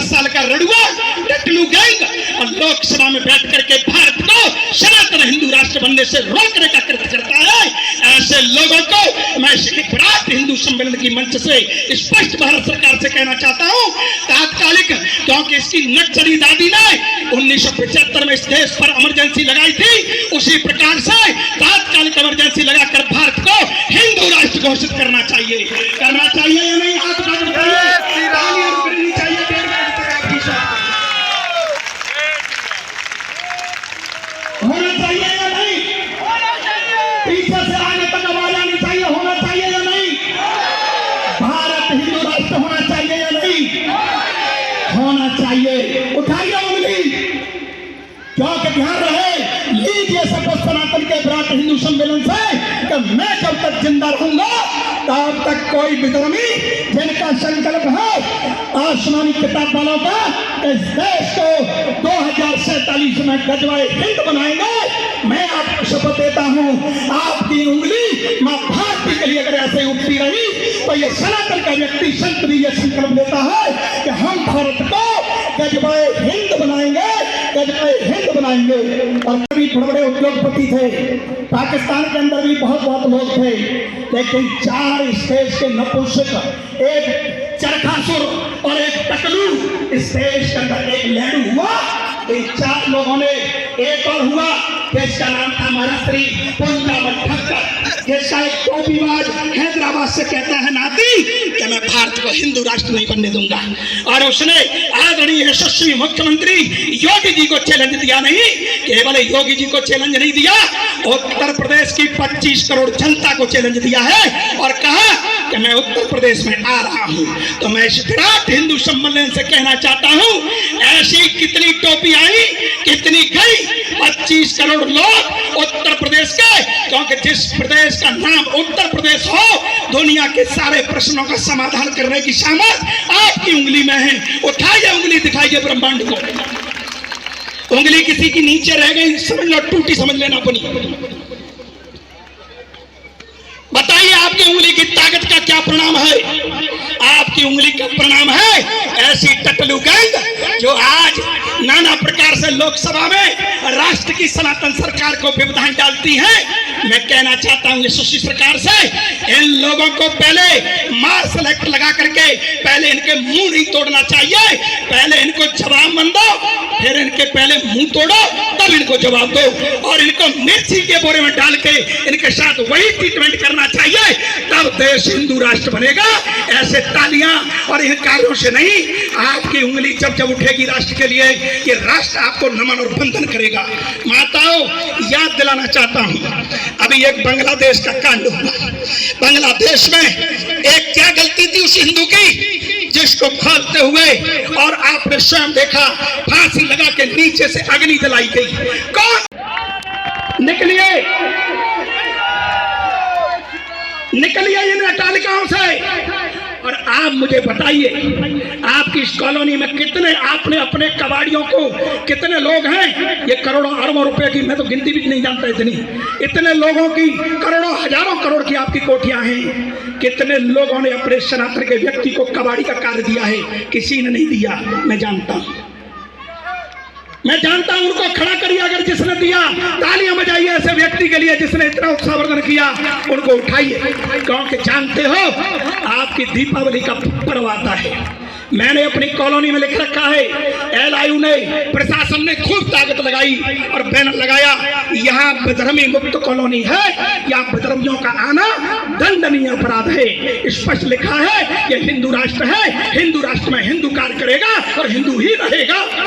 साल का रड़ुआ टकलू गैंग और लोकसभा में बैठ करके भारत को सनातन हिंदू राष्ट्र बनने से रोकने का कृत्य करता है। ऐसे लोगों को मैं विराट हिंदू सम्मेलन की मंच से स्पष्ट भारत सरकार से कहना चाहता हूं, तात्कालिक, क्योंकि इसकी नक्सली दादी ने 1975 में इस देश पर इमरजेंसी लगाई थी, उसी प्रकार से तात्कालिक इमरजेंसी लगाकर भारत को हिंदू राष्ट्र घोषित करना चाहिए या नहीं? हाथ करनी चाहिए। होना चाहिए या नहीं? पीछे से आगे तक आवाज आनी चाहिए। होना चाहिए या नहीं? भारत हिंदू राष्ट्र होना चाहिए या नहीं? होना चाहिए। उठाइए उंगली, क्योंकि ध्यान रहे, लीजिए शपथ सनातन के विराट हिंदू सम्मेलन से कि मैं जब तक जिंदा रहूंगा तब तक कोई विधर्मी जिनका संकल्प है आसमानी किताब वालों का इस देश को 2047 में गजवाए हिंद बनाएंगे, मैं आपको शपथ देता हूं। आपकी उंगली मां भारती के लिए अगर ऐसे उठती रही तो ये सनातन का व्यक्ति संत भी ये संकल्प लेता है कि हम भारत को गजवाए हिंद बनाएंगे, गजवाए हिंद बनाएंगे। और कभी बड़े उद्योगपति थे, पाकिस्तान के अंदर भी बहुत लोग थे, लेकिन 4 इस देश के नपुंसक, एक चरखासुर और एक टकलू इस देश के अंदर एक लहरू हुआ। इन 4 लोगों ने एक और हुआ, जिसका नाम था महाराष्ट्री पुंजावन ठक्कर, जिसका एक टोपीबाज हैदराबाद से कहता है नाती कि मैं भारत को हिंदू राष्ट्र नहीं बनने दूंगा। और उसने आदरणीय यशस्वी मुख्यमंत्री योगी जी को चैलेंज दिया, नहीं केवल योगी जी को चैलेंज नहीं दिया, उत्तर प्रदेश की 25 करोड़ जनता को चैलेंज दिया है और कहा कि मैं उत्तर प्रदेश में आ रहा हूं। तो मैं इस विराट हिंदू सम्मेलन से कहना चाहता हूं, ऐसी कितनी टोपी आई, कितनी गई, 25 करोड़ लोग उत्तर प्रदेश के, क्योंकि जिस प्रदेश का नाम उत्तर प्रदेश हो, दुनिया के सारे प्रश्नों का समाधान करने की सामर्थ आपकी उंगली में है। उठाइए उंगली, दिखाइए ब्रह्मांड को। उंगली किसी की नीचे रह गई, समझ लो, टूटी समझ लेना अपनी। बताइए आपकी उंगली की ताकत का क्या परिणाम है? आपकी उंगली का परिणाम है ऐसी टकलू गैंग जो आज नाना प्रकार से लोकसभा में राष्ट्र की सनातन सरकार को विपदाएं डालती है। मैं कहना चाहता हूं यशस्वी सरकार से, इन लोगों को पहले मार्शल एक्ट लगा करके पहले इनके मुंह नहीं तोड़ना चाहिए, पहले इनको जवाब मन दो, फिर इनके पहले मुंह तोड़ो तब इनको जवाब दो, और इनको मिर्ची के बोरे में डाल के इनके साथ वही ट्रीटमेंट करना चाहिए, तब देश हिंदू राष्ट्र बनेगा। ऐसे तालियां और इन कार्यों से नहीं, आपकी उंगली जब जब उठेगी राष्ट्र के लिए, ये राष्ट्र आपको नमन और वंदन करेगा। माताओं, याद दिलाना चाहता हूं, अभी एक बांग्लादेश का कांड हुआ। बांग्लादेश में एक क्या गलती थी उस हिंदू की, जिसको भागते हुए और आपने स्वयं देखा फांसी लगा के नीचे से अग्नि जलाई गई। कौन? निकलिए, निकलिए इन अटालिकाओं से। और आप मुझे बताइए, आपकी इस कॉलोनी में कितने, आपने अपने कबाड़ियों को, कितने लोग हैं? ये करोड़ों अरबों रुपए की, मैं तो गिनती भी नहीं जानता इतने लोगों की, करोड़ों हजारों करोड़ की आपकी कोठियां हैं। कितने लोगों ने अपने सनातन के व्यक्ति को कबाड़ी का कार्य दिया है? किसी ने नहीं दिया। मैं जानता हूं, उनको खड़ा करिए अगर जिसने दिया, तालियां बजाइए ऐसे व्यक्ति के लिए जिसने इतना उत्साहवर्धन किया, उनको उठाइए, क्योंकि जानते हो आपकी दीपावली का पर्व आता है। मैंने अपनी कॉलोनी में लिख रखा है, LIU ने, प्रशासन ने खूब ताकत लगाई और बैनर लगाया, यहाँ विधर्मी मुक्त कॉलोनी है, यहाँ विधर्मियों का आना दंडनीय अपराध है। स्पष्ट लिखा है ये हिंदू राष्ट्र है, हिंदू राष्ट्र में हिंदू कार्य करेगा और हिंदू ही रहेगा।